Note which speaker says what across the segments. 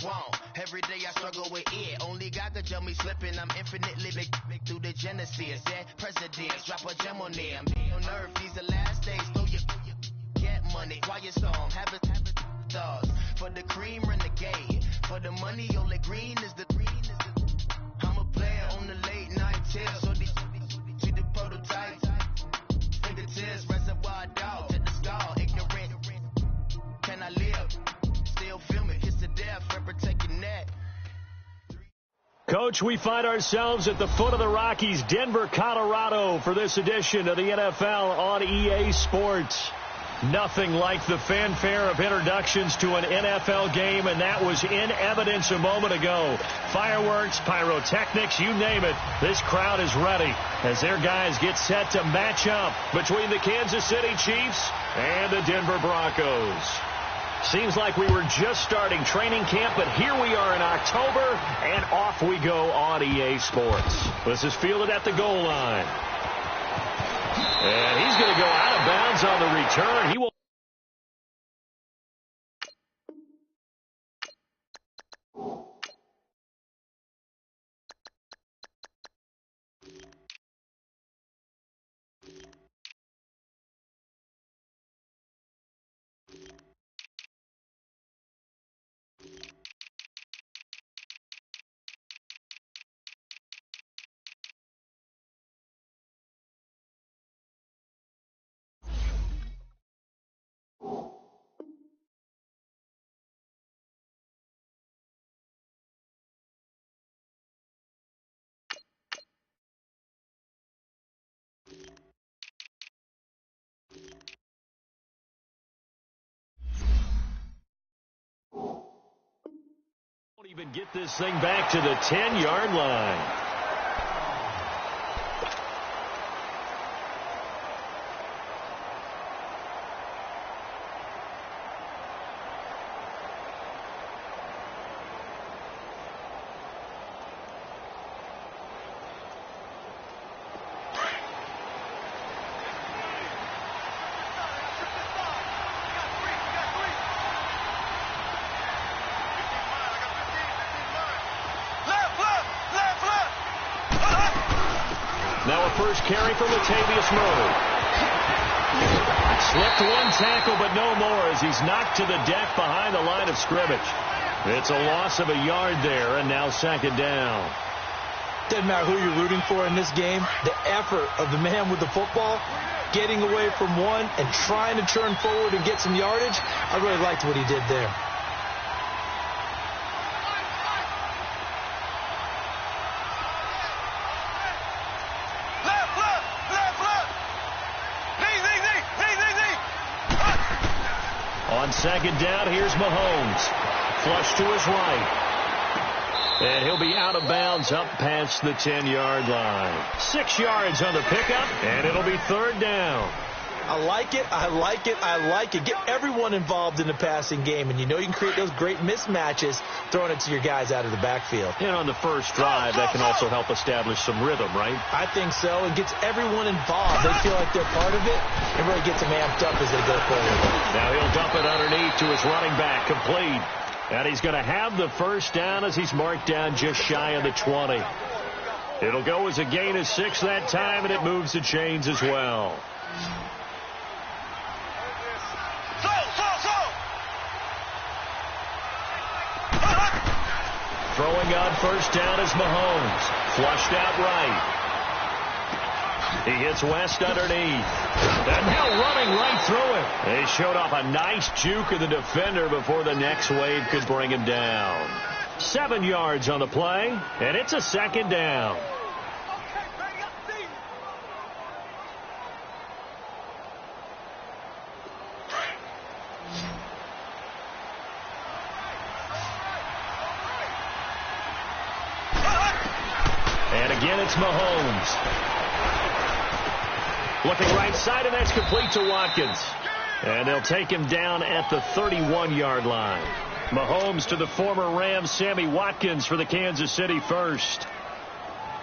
Speaker 1: want. Every day I struggle with it. Only God could tell me slipping. I'm infinitely big through the Genesis. That presidents drop a gem on there. I'm on earth. These the last days. Throw your get money. Quiet storm. Have it stars. For the cream, renegade. For the money, only green is the green. I'm a player on the late night tip. So these the prototype. Fingertips, reservoir dog. To the skull. Ignorant. Can I live? Still film it. Kiss to death. Forever taking that.
Speaker 2: Coach, we find ourselves at the foot of the Rockies, Denver, Colorado, for this edition of the NFL on EA Sports. Nothing like the fanfare of introductions to an NFL game, and that was in evidence a moment ago. Fireworks, pyrotechnics, you name it. This crowd is ready as their guys get set to match up between the Kansas City Chiefs and the Denver Broncos. Seems like we were just starting training camp, but here we are in October, and off we go on EA Sports. This is fielded at the goal line. And he's going to go out of bounds on the return. He will. Won't even get this thing back to the 10-yard line. Now a first carry from Latavius Murray. Slipped one tackle, but no more as he's knocked to the deck behind the line of scrimmage. It's a loss of a yard there, and now second down.
Speaker 3: Doesn't matter who you're rooting for in this game. The effort of the man with the football, getting away from one and trying to turn forward and get some yardage, I really liked what he did there.
Speaker 2: On second down, here's Mahomes. Flush to his right. And he'll be out of bounds up past the 10-yard line. 6 yards on the pickup, and it'll be third down.
Speaker 3: I like it, I like it, I like it. Get everyone involved in the passing game, and you know you can create those great mismatches throwing it to your guys out of the backfield.
Speaker 2: And on the first drive, that can also help establish some rhythm, right?
Speaker 3: I think so. It gets everyone involved. They feel like they're part of it. It really gets them amped up as they go forward.
Speaker 2: Now he'll dump it underneath to his running back, complete. And he's going to have the first down as he's marked down just shy of the 20. It'll go as a gain of 6 that time, and it moves the chains as well. Throwing on first down is Mahomes. Flushed out right. He hits West underneath. And now running right through it. They showed off a nice juke of the defender before the next wave could bring him down. 7 yards on the play, and it's a second down. Again, it's Mahomes. Looking right side, and that's complete to Watkins. And they'll take him down at the 31-yard line. Mahomes to the former Rams, Sammy Watkins, for the Kansas City first.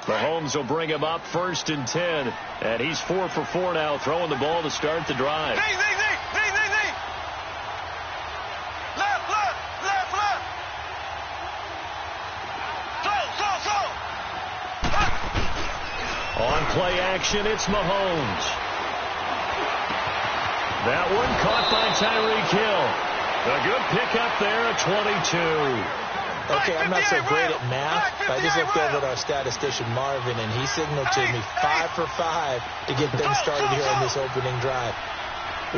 Speaker 2: Mahomes will bring him up 1st and 10. And he's 4 for 4 now, throwing the ball to start the drive. action. It's Mahomes. That one caught by Tyreek Hill. A good pickup there at 22.
Speaker 3: Okay, I'm not so great at math, but I just looked over at our statistician, Marvin, and he signaled to me 5 for 5 to get things started here on this opening drive.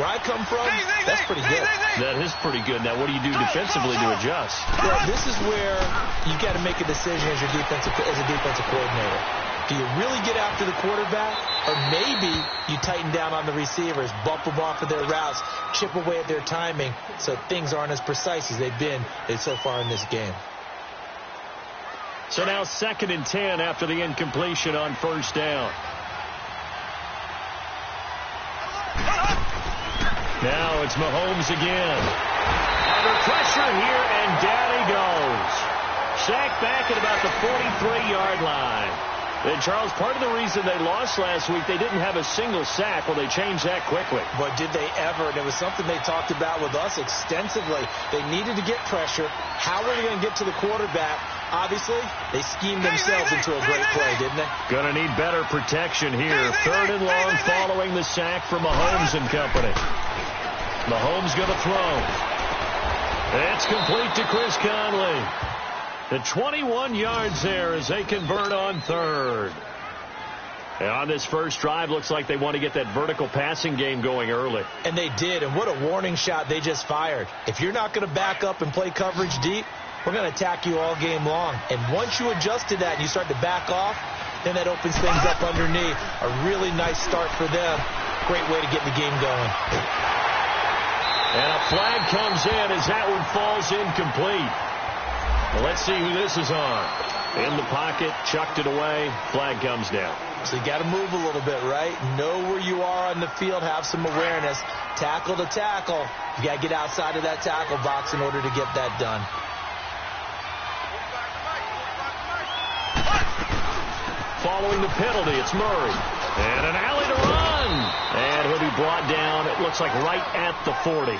Speaker 3: Where I come from, that's pretty good.
Speaker 2: That is pretty good. Now, what do you do defensively to adjust?
Speaker 3: Well, this is where you got to make a decision as a defensive coordinator. Do you really get after the quarterback, or maybe you tighten down on the receivers, bump them off of their routes, chip away at their timing, so things aren't as precise as they've been so far in this game.
Speaker 2: So now 2nd and 10 after the incompletion on first down. Now it's Mahomes again. Under pressure here, and down he goes. Sacked back at about the 43-yard line. And, Charles, part of the reason they lost last week, they didn't have a single sack. Well, they changed that quickly.
Speaker 3: But did they ever? And it was something they talked about with us extensively. They needed to get pressure. How were they going to get to the quarterback? Obviously, they schemed themselves into a great play, didn't they?
Speaker 2: Going to need better protection here. 3rd and long following the sack from Mahomes and company. Mahomes going to throw. It's complete to Chris Conley. The 21 yards there as they convert on 3rd. And on this first drive, looks like they want to get that vertical passing game going early.
Speaker 3: And they did, and what a warning shot they just fired. If you're not going to back up and play coverage deep, we're going to attack you all game long. And once you adjust to that and you start to back off, then that opens things up underneath. A really nice start for them. Great way to get the game going.
Speaker 2: And a flag comes in as that one falls incomplete. Well, let's see who this is on. In the pocket, chucked it away, flag comes down.
Speaker 3: So you got to move a little bit, right? Know where you are on the field, have some awareness. Tackle to tackle. You got to get outside of that tackle box in order to get that done.
Speaker 2: Following the penalty, it's Murray. And an alley to run. And he'll be brought down, it looks like right at the 40.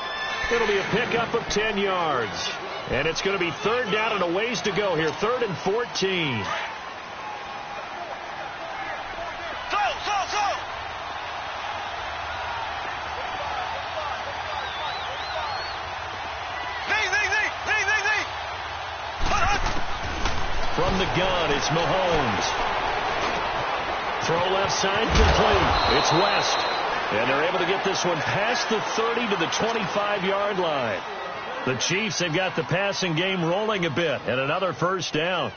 Speaker 2: It'll be a pickup of 10 yards. And it's going to be 3rd down and a ways to go here. 3rd and 14. From the gun, it's Mahomes. Throw left side complete. It's West. And they're able to get this one past the 30 to the 25-yard line. The Chiefs have got the passing game rolling a bit, and another first down.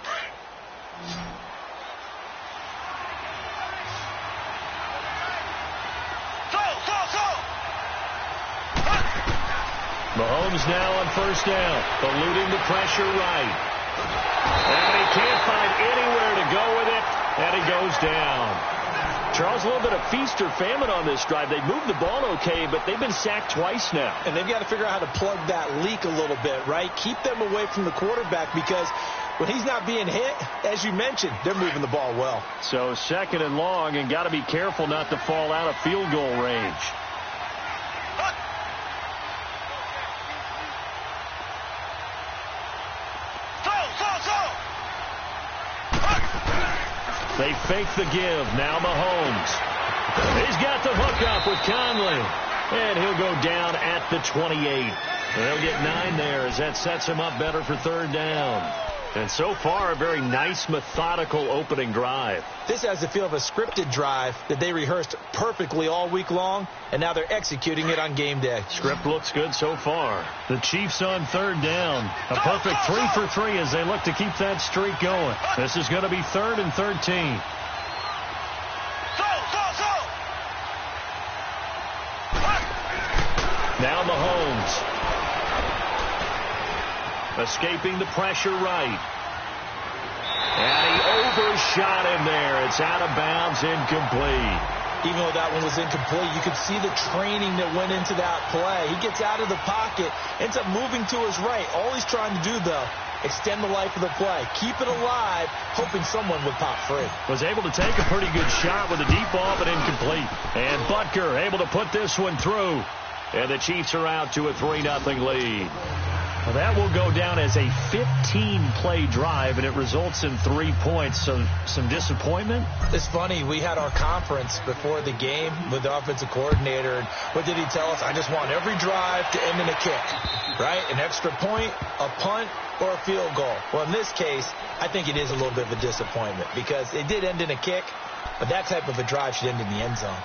Speaker 2: Mahomes now on first down, eluding the pressure right. And he can't find anywhere to go with it, and he goes down. Charles, a little bit of feast or famine on this drive. They moved the ball okay, but they've been sacked twice now.
Speaker 3: And they've got to figure out how to plug that leak a little bit, right? Keep them away from the quarterback because when he's not being hit, as you mentioned, they're moving the ball well.
Speaker 2: So 2nd and long, and got to be careful not to fall out of field goal range. They fake the give. Now Mahomes. He's got the hook up with Conley. And he'll go down at the 28. They'll get 9 there as that sets him up better for 3rd down. And so far, a very nice, methodical opening drive.
Speaker 3: This has the feel of a scripted drive that they rehearsed perfectly all week long, and now they're executing it on game day.
Speaker 2: Script looks good so far. The Chiefs on 3rd down. A perfect 3 for 3 as they look to keep that streak going. This is going to be 3rd and 13. Now Mahomes. Escaping the pressure right. And he overshot him there. It's out of bounds, incomplete.
Speaker 3: Even though that one was incomplete, you could see the training that went into that play. He gets out of the pocket, ends up moving to his right. All he's trying to do, though, extend the life of the play. Keep it alive, hoping someone would pop free.
Speaker 2: Was able to take a pretty good shot with a deep ball, but incomplete. And Butker able to put this one through. And the Chiefs are out to a 3-0 lead. Well, that will go down as a 15-play drive, and it results in 3 points. So some disappointment.
Speaker 3: It's funny. We had our conference before the game with the offensive coordinator. And what did he tell us? I just want every drive to end in a kick, right? An extra point, a punt, or a field goal. Well, in this case, I think it is a little bit of a disappointment because it did end in a kick, but that type of a drive should end in the end zone.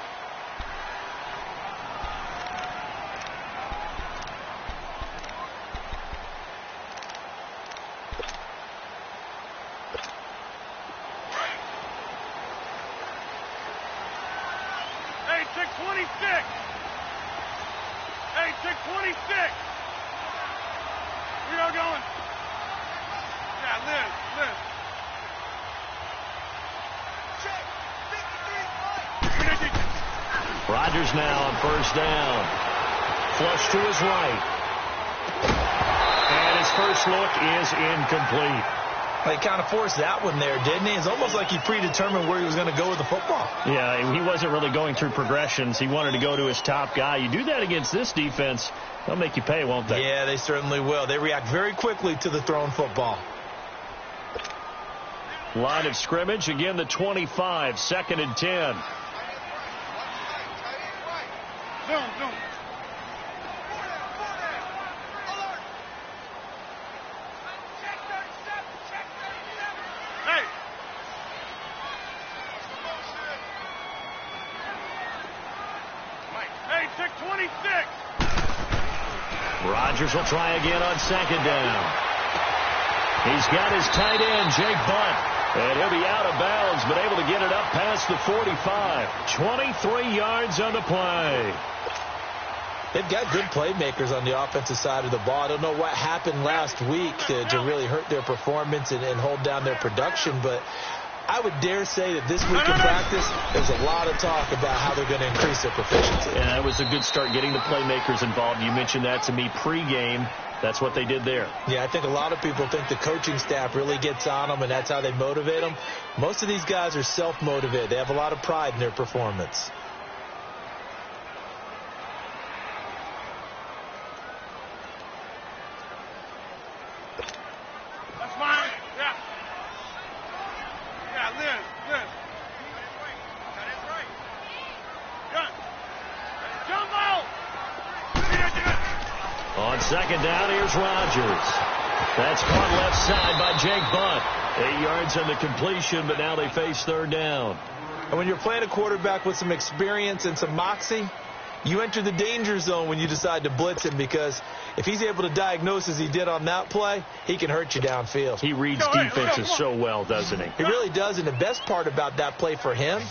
Speaker 2: Rodgers now on first down. Flush to his right. And his first look is incomplete.
Speaker 3: He kind of forced that one there, didn't he? It's almost like he predetermined where he was going to go with the football.
Speaker 2: Yeah, he wasn't really going through progressions. He wanted to go to his top guy. You do that against this defense, they'll make you pay, won't they?
Speaker 3: Yeah, they certainly will. They react very quickly to the thrown football.
Speaker 2: Line of scrimmage, again the 25, 2nd and 10.
Speaker 4: Zoom. Hey. Hey, check 26.
Speaker 2: Rodgers will try again on 2nd down. He's got his tight end, Jake Butt. And he'll be out of bounds, but able to get it up past the 45. 23 yards on the play.
Speaker 3: They've got good playmakers on the offensive side of the ball. I don't know what happened last week to really hurt their performance and hold down their production, but I would dare say that this week in practice, there's a lot of talk about how they're going to increase their proficiency.
Speaker 2: And that was a good start, getting the playmakers involved. You mentioned that to me pregame. That's what they did there.
Speaker 3: Yeah, I think a lot of people think the coaching staff really gets on them, and that's how they motivate them. Most of these guys are self-motivated. They have a lot of pride in their performance.
Speaker 4: That's fine. Yeah. Yeah, Liz. That is right. Good. Jump out.
Speaker 2: On 2nd down, here's Rodgers. That's caught left side by Jake Butt. 8 yards on the completion, but now they face 3rd down.
Speaker 3: And when you're playing a quarterback with some experience and some moxie, you enter the danger zone when you decide to blitz him, because if he's able to diagnose as he did on that play, he can hurt you downfield.
Speaker 2: He reads defenses so well, doesn't he?
Speaker 3: He really does, and the best part about that play for him,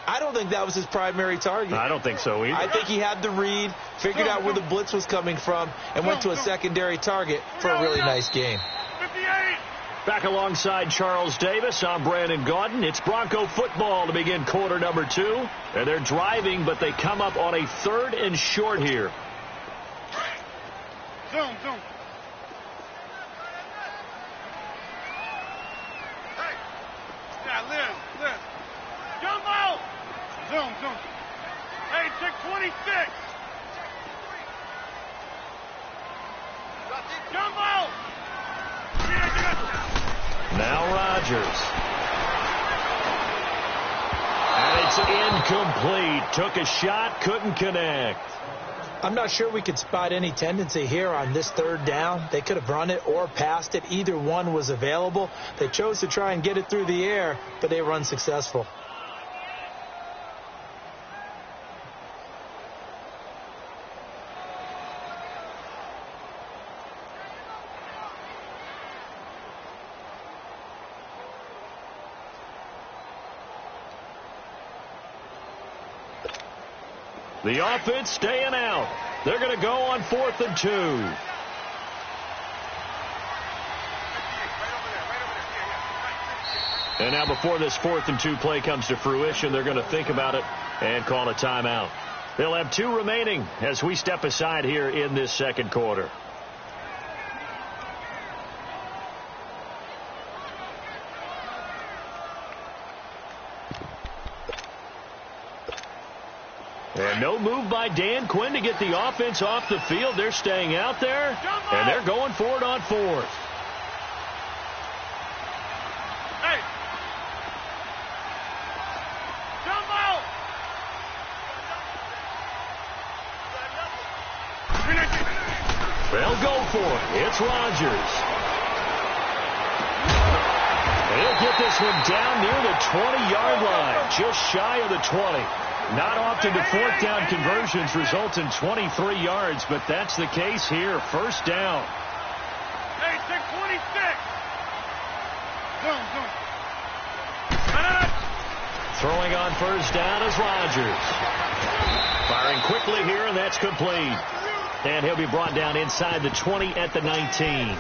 Speaker 3: I don't think that was his primary target.
Speaker 2: I don't think so either.
Speaker 3: I think he had the read, figured out where the blitz was coming from, and went to a secondary target for a really nice game.
Speaker 4: 58.
Speaker 2: Back alongside Charles Davis, I'm Brandon Gaudin. It's Bronco football to begin quarter number 2. And they're driving, but they come up on a 3rd and short here.
Speaker 4: Zoom. Hey. Yeah, Liz. Jump out. Zoom. Hey, check 26. Jump out.
Speaker 2: Now Rodgers. And it's incomplete. Took a shot, couldn't connect.
Speaker 3: I'm not sure we could spot any tendency here on this 3rd down. They could have run it or passed it. Either one was available. They chose to try and get it through the air, but they were unsuccessful.
Speaker 2: The offense staying out. They're going to go on 4th and 2. And now before this 4th and 2 play comes to fruition, they're going to think about it and call a timeout. They'll have 2 remaining as we step aside here in this 2nd quarter. And no move by Dan Quinn to get the offense off the field. They're staying out there, and they're going for it on fourth.
Speaker 4: Hey! Jumbo!
Speaker 2: They'll go for it. It's Rodgers. He'll get this one down near the 20-yard line, just shy of the 20. Not often do fourth down conversions result in 23 yards, but that's the case here. First down.
Speaker 4: Hey, 626. Zoom.
Speaker 2: Throwing on first down is Rodgers. Firing quickly here, and that's complete. And he'll be brought down inside the 20 at the 19.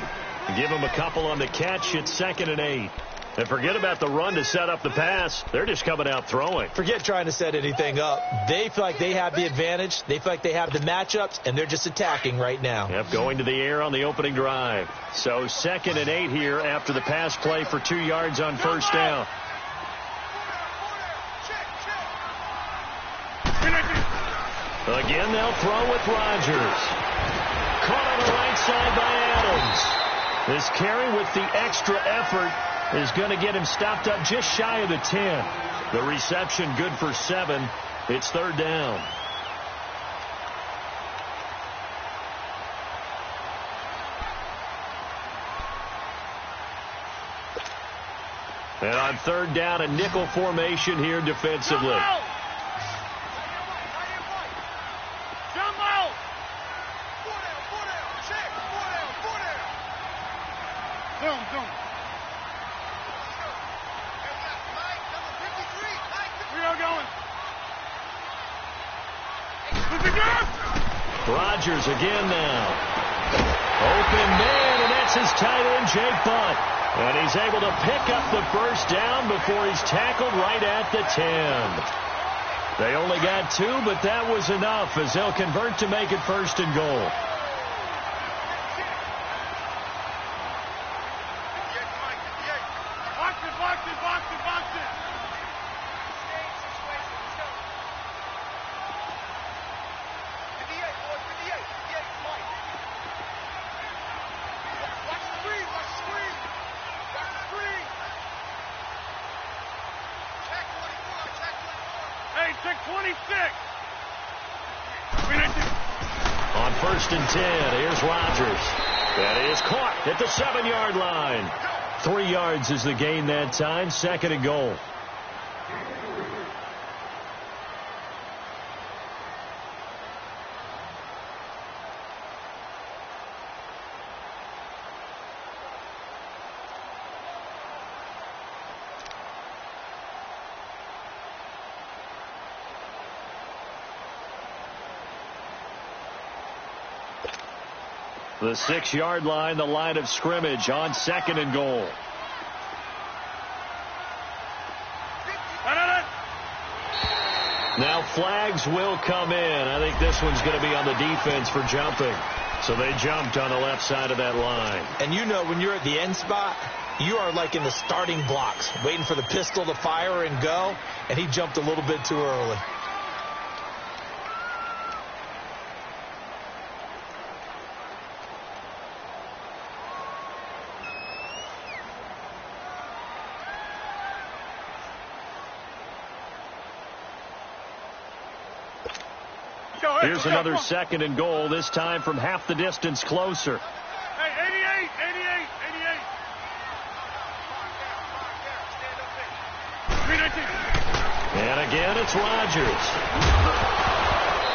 Speaker 2: Give him a couple on the catch. It's 2nd and 8. And forget about the run to set up the pass. They're just coming out throwing.
Speaker 3: Forget trying to set anything up. They feel like they have the advantage. They feel like they have the matchups, and they're just attacking right now.
Speaker 2: Yep, going to the air on the opening drive. So 2nd and 8 here after the pass play for 2 yards on first down. Again, they'll throw with Rodgers. Caught on the right side by Adams. This carry with the extra effort is going to get him stopped up just shy of the 10. The reception good for 7. It's 3rd down. And on 3rd down, a nickel formation here defensively. Rodgers again now. Open man, and that's his tight end, Jake Butt. And he's able to pick up the first down before he's tackled right at the 10. They only got 2, but that was enough as they'll convert to make it 1st and goal.
Speaker 4: Box it. Hey, 626.
Speaker 2: On 1st and 10, here's Rodgers. And he is caught at the 7-yard line. 3 yards is the gain that time. 2nd and goal. The 6-yard line, the line of scrimmage on 2nd and goal. Now flags will come in. I think this one's going to be on the defense for jumping. So they jumped on the left side of that line.
Speaker 3: And you know when you're at the end spot, you are like in the starting blocks, waiting for the pistol to fire and go, and he jumped a little bit too early.
Speaker 2: Here's another 2nd and goal, this time from half the distance closer.
Speaker 4: Hey, 88.
Speaker 2: And again, it's Rodgers.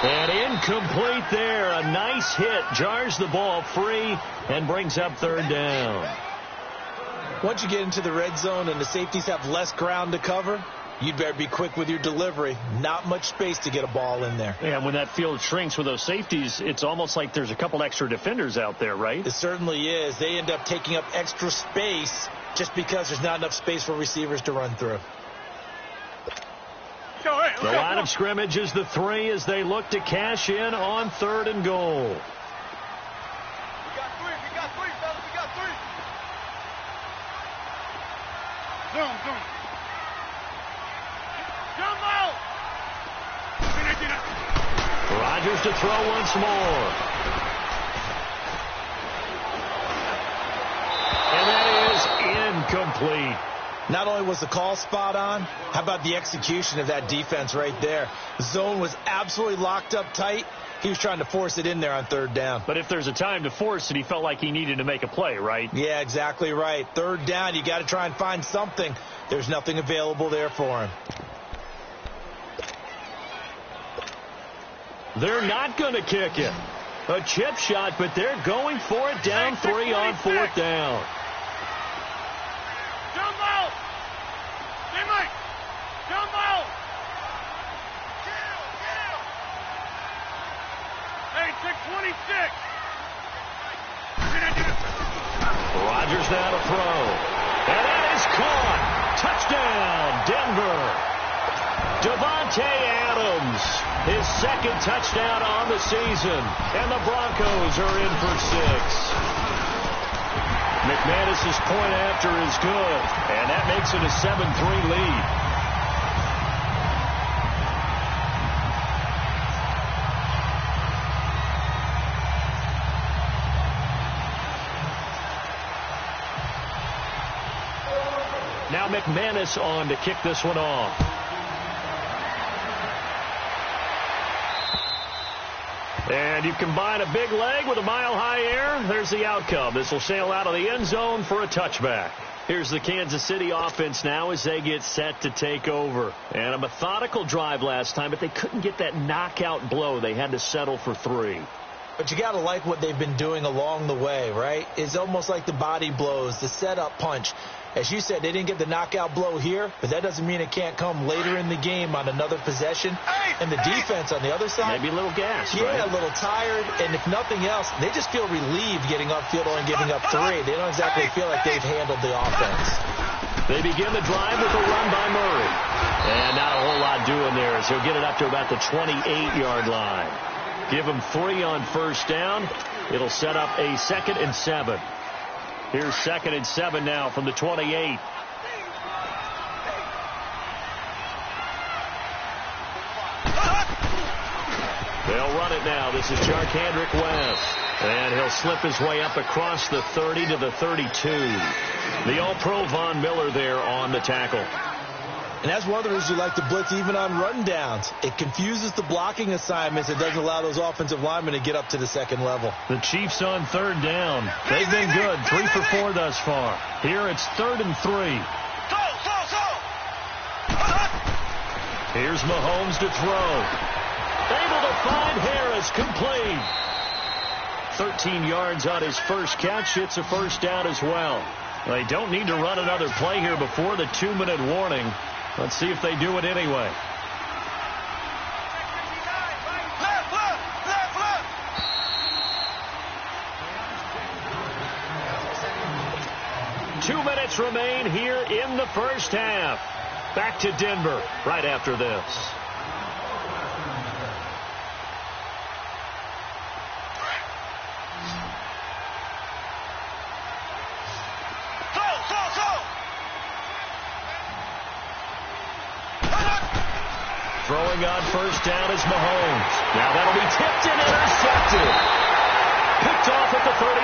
Speaker 2: And incomplete there. A nice hit. Jars the ball free and brings up 3rd down.
Speaker 3: Once you get into the red zone and the safeties have less ground to cover, you'd better be quick with your delivery. Not much space to get a ball in there.
Speaker 2: And when that field shrinks with those safeties, it's almost like there's a couple extra defenders out there, right?
Speaker 3: It certainly is. They end up taking up extra space just because there's not enough space for receivers to run through.
Speaker 2: The line of scrimmage is the 3 as they look to cash in on 3rd and goal.
Speaker 4: We got 3, fellas. We got 3. Zoom. Jumbo!
Speaker 2: Rodgers to throw once more. And that is incomplete.
Speaker 3: Not only was the call spot on, how about the execution of that defense right there? The zone was absolutely locked up tight. He was trying to force it in there on third down.
Speaker 2: But if there's a time to force it, he felt like he needed to make a play, right?
Speaker 3: Yeah, exactly right. Third down, you got to try and find something. There's nothing available there for him.
Speaker 2: They're not going to kick it. A chip shot, but they're going for it down 3 on 4th down.
Speaker 4: Jump out! Teammate! Jump out! Hey, 626!
Speaker 2: Rodgers now to throw. And that is caught. Touchdown, Denver. Davante Adams, his second touchdown on the season. And the Broncos are in for 6. McManus's point after is good, and that makes it a 7-3 lead. Now McManus on to kick this one off. And you combine a big leg with a mile-high air, there's the outcome. This will sail out of the end zone for a touchback. Here's the Kansas City offense now as they get set to take over. And a methodical drive last time, but they couldn't get that knockout blow. They had to settle for 3.
Speaker 3: But you got to like what they've been doing along the way, right? It's almost like the body blows, the setup punch. As you said, they didn't get the knockout blow here, but that doesn't mean it can't come later in the game on another possession. And the defense on the other side,
Speaker 2: maybe a little gassed,
Speaker 3: yeah,
Speaker 2: right?
Speaker 3: A little tired. And if nothing else, they just feel relieved getting upfield and giving up 3. They don't exactly feel like they've handled the offense.
Speaker 2: They begin the drive with a run by Murray. And not a whole lot doing there as he'll get it up to about the 28-yard line. Give him 3 on first down. It'll set up a 2nd and 7. Here's 2nd and 7 now from the 28. They'll run it now. This is Jarkandrick West. And he'll slip his way up across the 30 to the 32. The All-Pro Von Miller there on the tackle.
Speaker 3: And that's one of the reasons you like to blitz even on rundowns. It confuses the blocking assignments. It doesn't allow those offensive linemen to get up to the second level.
Speaker 2: The Chiefs on third down. They've been good. 3 for 4 thus far. Here it's 3rd and 3. Here's Mahomes to throw. Able to find Harris, complete. 13 yards on his first catch. It's a first down as well. They don't need to run another play here before the 2-minute warning. Let's see if they do it anyway. Two minutes remain here in the first half. Back to Denver right after this. Throwing on first down is Mahomes. Now that'll be tipped and intercepted. Picked off at the 39.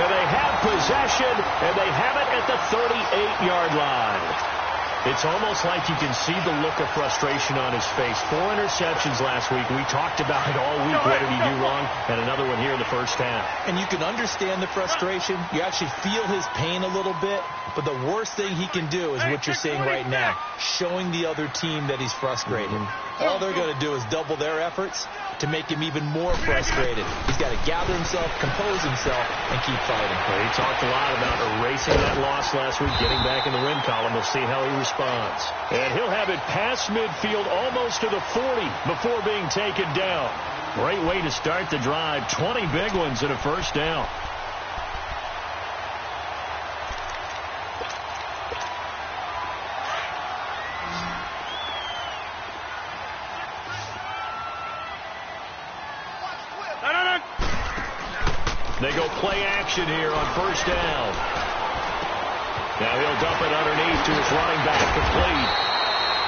Speaker 2: And they have possession, and they have it at the 38-yard line. It's almost like you can see the look of frustration on his face. 4 interceptions last week. We talked about it all week. What did he do wrong? And another one here in the first half.
Speaker 3: And you can understand the frustration. You actually feel his pain a little bit. But the worst thing he can do is what you're seeing right now, showing the other team that he's frustrated. All they're going to do is double their efforts to make him even more frustrated. He's got to gather himself, compose himself, and keep fighting.
Speaker 2: Well, he talked a lot about erasing that loss last week, getting back in the win column. We'll see how he responds. And he'll have it past midfield almost to the 40 before being taken down. Great way to start the drive. 20 big ones and a first down. They go play action here on first down. Now he'll dump it underneath to his running back, complete.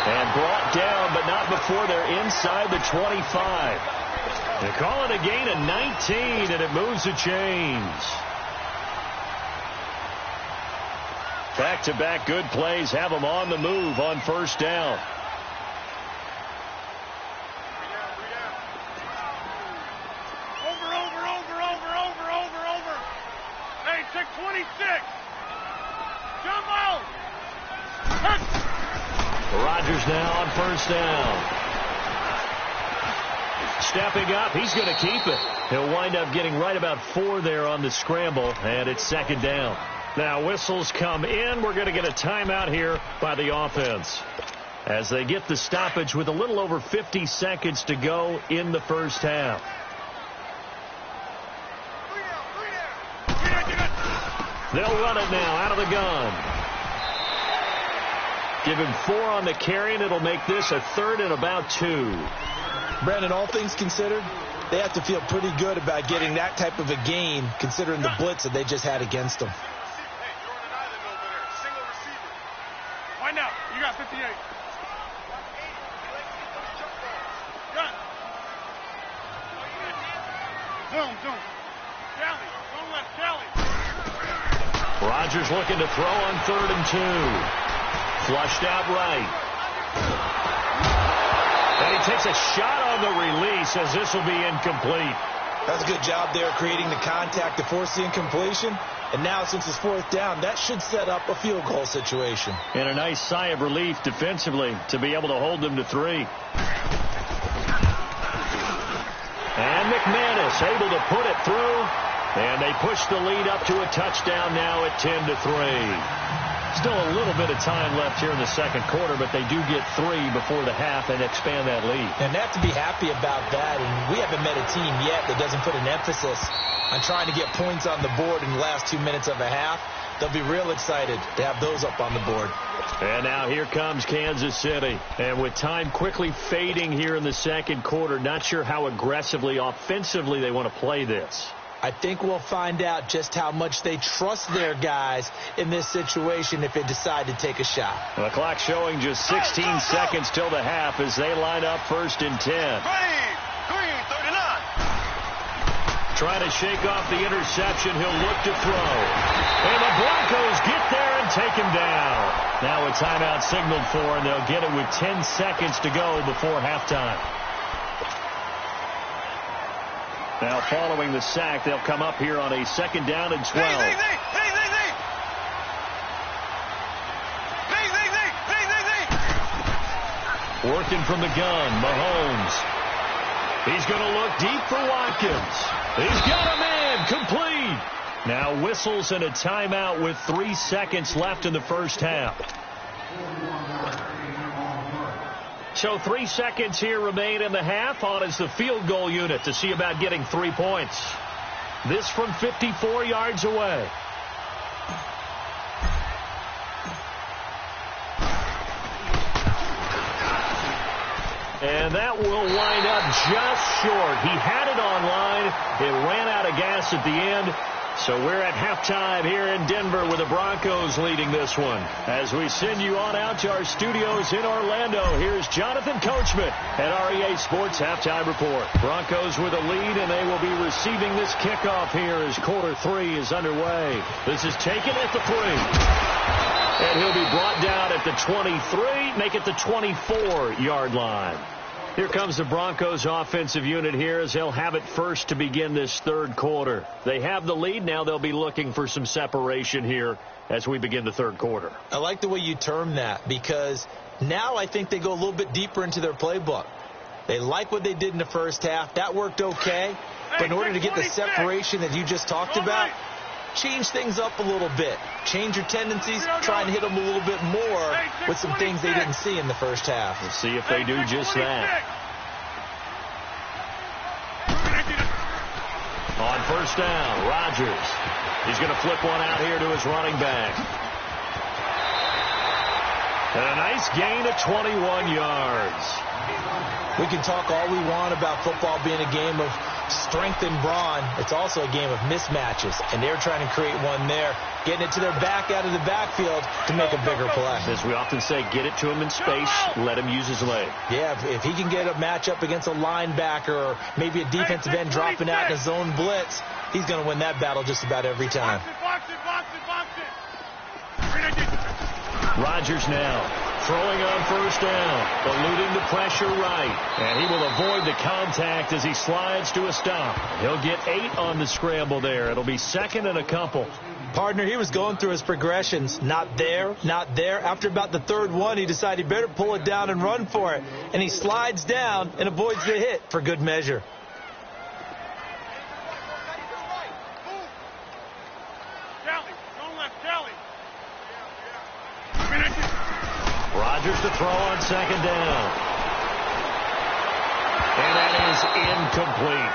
Speaker 2: And brought down, but not before they're inside the 25. They call it a gain of 19, and it moves the chains. Back-to-back good plays have them on the move on first down.
Speaker 4: Over. Hey, check 26. Jumbo!
Speaker 2: Rodgers now on first down. Stepping up, he's going to keep it. He'll wind up getting right about 4 there on the scramble, and it's second down. Now whistles come in. We're going to get a timeout here by the offense as they get the stoppage with a little over 50 seconds to go in the first half. They'll run it now out of the gun. Give him 4 on the carry, and it'll make this a 3rd and about 2.
Speaker 3: Brandon, all things considered, they have to feel pretty good about getting that type of a gain considering the blitz that they just had against them.
Speaker 4: Find out. You got 58. Zoom. Callie. Don't let Callie.
Speaker 2: Rodgers looking to throw on 3rd and 2. Flushed out right. And he takes a shot on the release as this will be incomplete.
Speaker 3: That's a good job there creating the contact to force the incompletion. And now since it's 4th down, that should set up a field goal situation.
Speaker 2: And a nice sigh of relief defensively to be able to hold them to 3. And McManus able to put it through. And they push the lead up to a touchdown now at 10-3. Still a little bit of time left here in the second quarter, but they do get 3 before the half and expand that lead.
Speaker 3: And they have to be happy about that. And we haven't met a team yet that doesn't put an emphasis on trying to get points on the board in the last 2 minutes of a half. They'll be real excited to have those up on the board.
Speaker 2: And now here comes Kansas City. And with time quickly fading here in the second quarter, not sure how aggressively, offensively they want to play this.
Speaker 3: I think we'll find out just how much they trust their guys in this situation if they decide to take a shot.
Speaker 2: The clock showing just 16 seconds till the half as they line up 1st and 10.
Speaker 4: Green, 39.
Speaker 2: Trying to shake off the interception. He'll look to throw. And the Broncos get there and take him down. Now a timeout signaled for, and they'll get it with 10 seconds to go before halftime. Now following the sack, they'll come up here on a 2nd down and 12. Working from the gun, Mahomes. He's going to look deep for Watkins. He's got a man, complete. Now whistles and a timeout with 3 seconds left in the first half. So 3 seconds here remain in the half. On is the field goal unit to see about getting 3 points. This from 54 yards away. And that will wind up just short. He had it on line. It ran out of gas at the end. So we're at halftime here in Denver with the Broncos leading this one. As we send you on out to our studios in Orlando, here's Jonathan Coachman at REA Sports Halftime Report. Broncos with a lead, and they will be receiving this kickoff here as quarter 3 is underway. This is taken at the 3. And he'll be brought down at the 23, make it the 24-yard line. Here comes the Broncos offensive unit here as they'll have it first to begin this third quarter. They have the lead. Now they'll be looking for some separation here as we begin the third quarter.
Speaker 3: I like the way you term that because now I think they go a little bit deeper into their playbook. They like what they did in the first half. That worked okay. But in order to get the separation that you just talked about, change things up a little bit. Change your tendencies, try and hit them a little bit more with some things they didn't see in the first half.
Speaker 2: Let's see if they do just that. On first down, Rodgers. He's going to flip one out here to his running back. And a nice gain of 21 yards.
Speaker 3: We can talk all we want about football being a game of strength and brawn. It's also a game of mismatches, and they're trying to create one there, getting it to their back out of the backfield to make a bigger play.
Speaker 2: As we often say, get it to him in space, let him use his leg.
Speaker 3: Yeah, if he can get a matchup against a linebacker or maybe a defensive end dropping out in a zone blitz, he's going to win that battle just about every time.
Speaker 2: Rodgers now throwing on first down, eluding the pressure right, and he will avoid the contact as he slides to a stop. He'll get 8 on the scramble there. It'll be second and a couple.
Speaker 3: Partner, he was going through his progressions. Not there, not there. After about the third one, he decided he better pull it down and run for it. And he slides down and avoids the hit for good measure.
Speaker 2: Rodgers to throw on second down. And that is incomplete.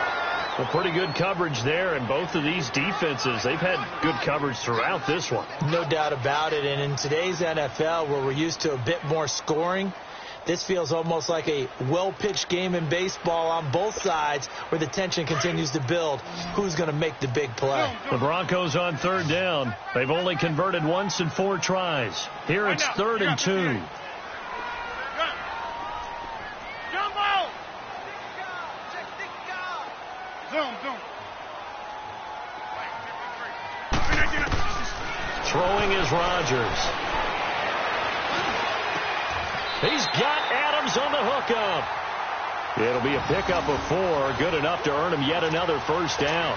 Speaker 2: Well, pretty good coverage there, and both of these defenses, they've had good coverage throughout this one.
Speaker 3: No doubt about it, and in today's NFL, where we're used to a bit more scoring, this feels almost like a well-pitched game in baseball on both sides where the tension continues to build. Who's going to make the big play?
Speaker 2: The Broncos on third down. They've only converted once in 4 tries. Here it's 3rd and 2. Throwing is Rodgers. He's got Adams on the hookup. It'll be a pickup of 4, good enough to earn him yet another first down.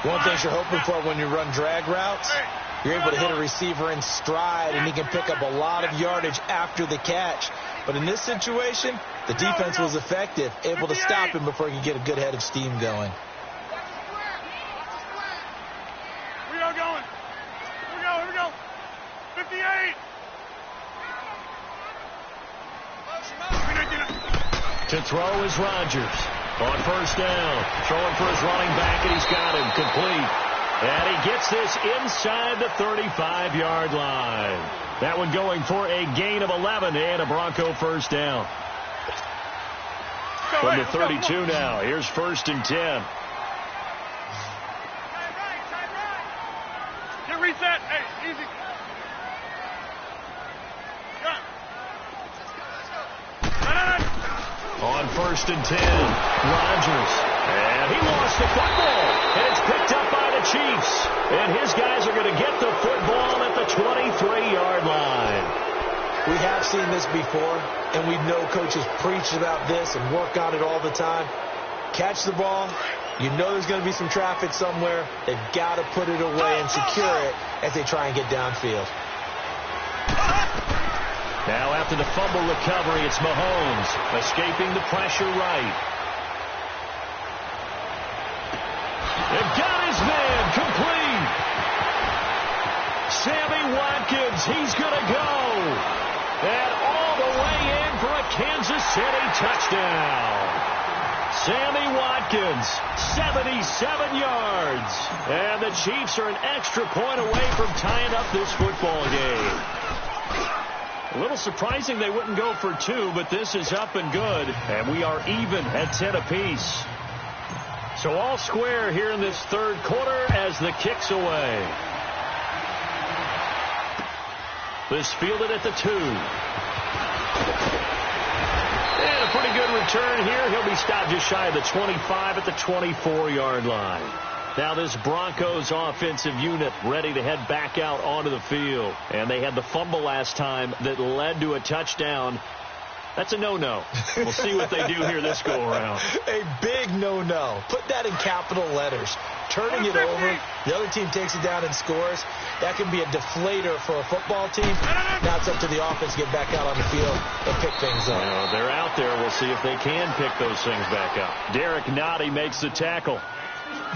Speaker 3: One thing you're hoping for when you run drag routes, you're able to hit a receiver in stride, and he can pick up a lot of yardage after the catch. But in this situation, the defense was effective, able to stop him before he could get a good head of steam going.
Speaker 4: Here we go. 58.
Speaker 2: To throw is Rodgers. On first down. Throwing for his running back, and he's got him complete. And he gets this inside the 35-yard line. That one going for a gain of 11 and a Bronco first down. From the 32 now. Here's 1st and 10.
Speaker 4: Get reset. Hey, easy.
Speaker 2: On 1st and 10, Rodgers. And he lost the football. And it's picked up by the Chiefs. And his guys are going to get the football at the 23-yard line.
Speaker 3: We have seen this before, and we know coaches preach about this and work on it all the time. Catch the ball. You know there's going to be some traffic somewhere. They've got to put it away and secure it as they try and get downfield.
Speaker 2: Now after the fumble recovery, it's Mahomes escaping the pressure right. They've got his man complete. Sammy Watkins, he's going to go. And all the way in for a Kansas City touchdown. Sammy Watkins, 77 yards. And the Chiefs are an extra point away from tying up this football game. A little surprising they wouldn't go for 2, but this is up and good. And we are even at 10 apiece. So all square here in this third quarter as the kick's away. This fielded at the 2. And a pretty good return here. He'll be stopped just shy of the 25 at the 24-yard line. Now this Broncos offensive unit ready to head back out onto the field. And they had the fumble last time that led to a touchdown. That's a no-no. We'll see what they do here this go-around.
Speaker 3: A big no-no. Put that in capital letters. Turning it over, the other team takes it down and scores. That can be a deflator for a football team. Now it's up to the offense to get back out on the field and pick things up.
Speaker 2: Well, they're out there. We'll see if they can pick those things back up. Derek Nottie makes the tackle.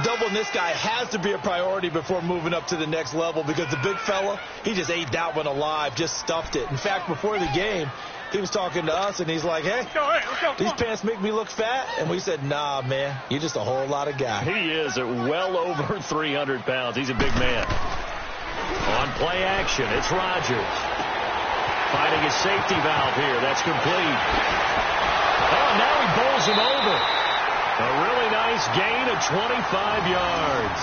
Speaker 3: Doubling this guy has to be a priority before moving up to the next level because the big fella, he just ate that one alive, just stuffed it. In fact, before the game, he was talking to us, and he's like, hey,
Speaker 4: let's go,
Speaker 3: these pants make me look fat. And we said, nah, man, you're just a whole lot of guy.
Speaker 2: He is at well over 300 pounds. He's a big man. On play action, it's Rodgers. finding his safety valve here. That's complete. Oh, now he bowls him over. A really nice gain of 25 yards.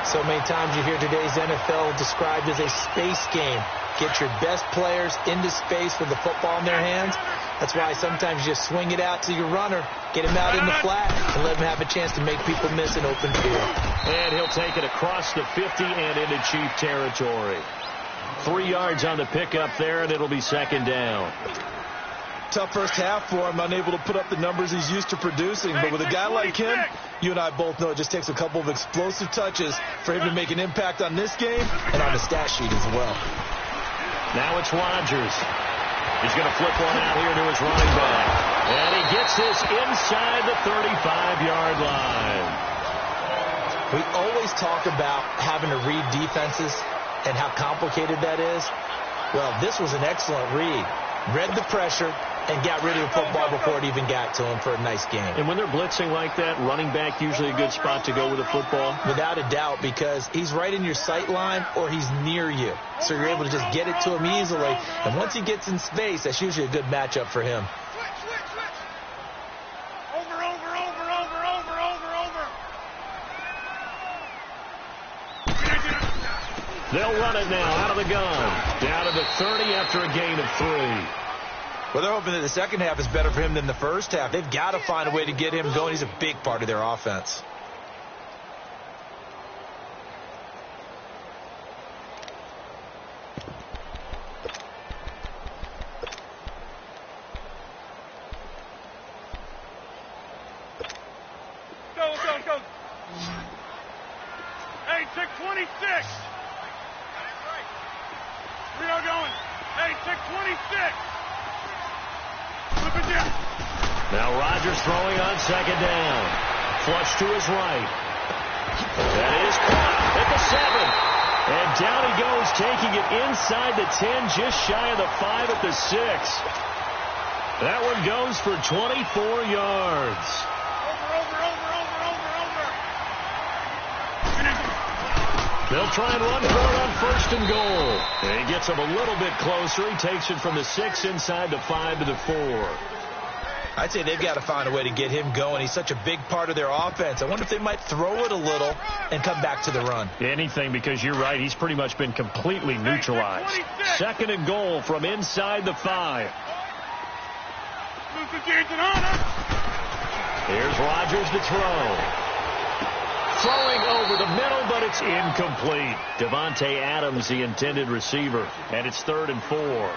Speaker 3: So many times you hear today's NFL described as a space game. Get your best players into space with the football in their hands. That's why sometimes you just swing it out to your runner, get him out in the flat, and let him have a chance to make people miss an open field.
Speaker 2: And he'll take it across the 50 and into Chief territory. 3 yards on the pickup there, and it'll be second down.
Speaker 5: Tough first half for him, unable to put up the numbers he's used to producing. But with a guy like him, you and I both know it just takes a couple of explosive touches for him to make an impact on this game and on the stat sheet as well.
Speaker 2: Now it's Rodgers. He's going to flip one out here to his running back. And he gets this inside the 35-yard line.
Speaker 3: We always talk about having to read defenses and how complicated that is. Well, this was an excellent read. Read the pressure and got rid of the football before it even got to him for a nice game.
Speaker 2: And when they're blitzing like that, running back usually a good spot to go with the football?
Speaker 3: Without a doubt, because he's right in your sight line or he's near you. So you're able to just get it to him easily. And once he gets in space, that's usually a good matchup for him.
Speaker 2: They'll run it now out of the gun. Down to the 30 after a gain of 3.
Speaker 3: Well, they're hoping that the second half is better for him than the first half. They've got to find a way to get him going. He's a big part of their offense.
Speaker 4: Go. Hey, 626. Rio going. Hey, 626. Flip it down.
Speaker 2: Now Rodgers throwing on second down. Flush to his right. That is caught at the 7. And down he goes, taking it inside the 10, just shy of the 5 at the 6. That one goes for 24 yards. They'll try and run for it on first and goal. And he gets him a little bit closer. He takes it from the 6 inside the 5 to the 4.
Speaker 3: I'd say they've got to find a way to get him going. He's such a big part of their offense. I wonder if they might throw it a little and come back to the run.
Speaker 2: Anything, because you're right. He's pretty much been completely neutralized. Second and goal from inside the 5. Here's Rodgers to throw. Throwing over the middle, but it's incomplete. Devontae Adams, the intended receiver, and it's 3rd and 4.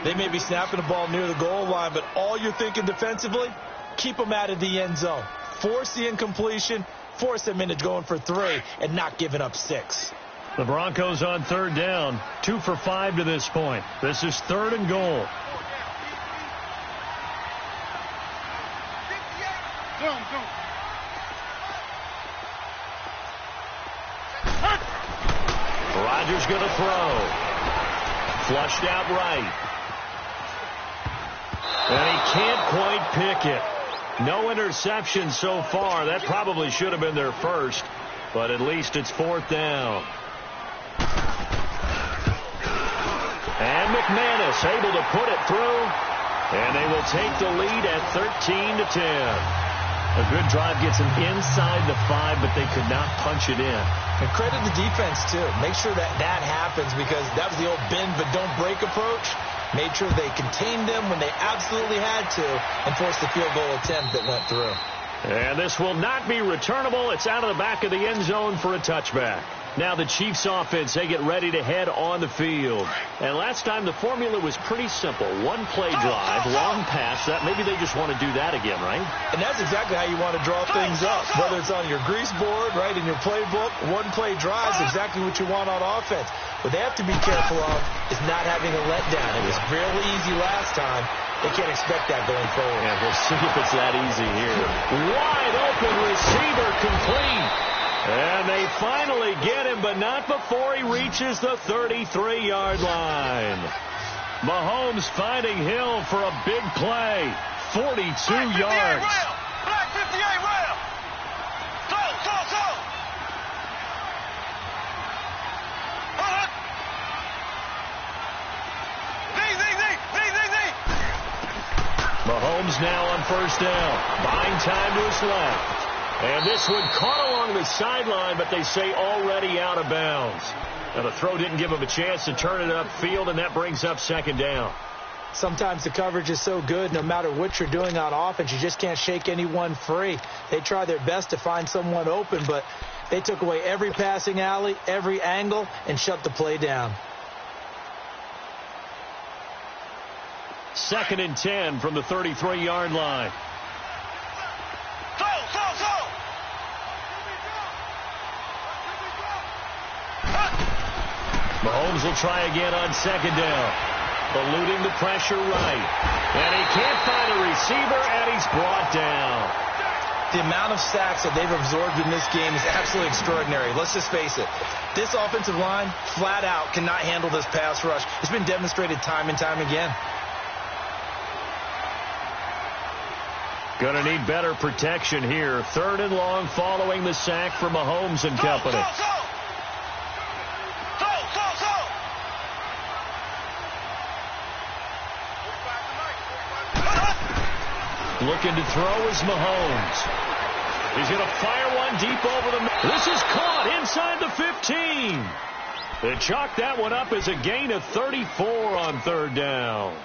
Speaker 3: They may be snapping the ball near the goal line, but all you're thinking defensively, keep them out of the end zone. Force the incompletion, force them into going for 3, and not giving up 6.
Speaker 2: The Broncos on 3rd down, 2 for 5 to this point. This is 3rd and goal. Rodgers going to throw. Flushed out right. And he can't quite pick it. No interception so far. That probably should have been their first, but at least it's 4th down. And McManus able to put it through, and they will take the lead at 13-10. A good drive gets them inside the 5, but they could not punch it in.
Speaker 3: And credit the defense, too. Make sure that happens, because that was the old bend but don't break approach. Made sure they contained them when they absolutely had to and forced the field goal attempt that went through.
Speaker 2: And this will not be returnable. It's out of the back of the end zone for a touchback. Now the Chiefs offense, they get ready to head on the field. And last time the formula was pretty simple. One play drive, long pass. Maybe they just want to do that again, right?
Speaker 3: And that's exactly how you want to draw things up. Whether it's on your grease board, right, in your playbook, one play drive is exactly what you want on offense. What they have to be careful of is not having a letdown. It was really easy last time. They can't expect that going forward.
Speaker 2: Yeah, we'll see if it's that easy here. Wide open receiver complete. And they finally get him, but not before he reaches the 33-yard line. Mahomes finding Hill for a big play. 42 yards.
Speaker 4: Black 58 rail. Go. V.
Speaker 2: first down. Buying time to his left. And this one caught along the sideline, but they say already out of bounds. Now, the throw didn't give him a chance to turn it upfield, and that brings up second down.
Speaker 3: Sometimes the coverage is so good, no matter what you're doing on offense, you just can't shake anyone free. They try their best to find someone open, but they took away every passing alley, every angle, and shut the play down.
Speaker 2: 2nd and 10 from the 33-yard line. Mahomes will try again on second down. Eluding the pressure right. And he can't find a receiver, and he's brought down.
Speaker 5: The amount of sacks that they've absorbed in this game is absolutely extraordinary. Let's just face it. This offensive line, flat out, cannot handle this pass rush. It's been demonstrated time and time again.
Speaker 2: Going to need better protection here. 3rd and long following the sack for Mahomes and company. Looking to throw is Mahomes. He's going to fire one deep over the middle. This is caught inside the 15. They chalk that one up as a gain of 34 on 3rd down.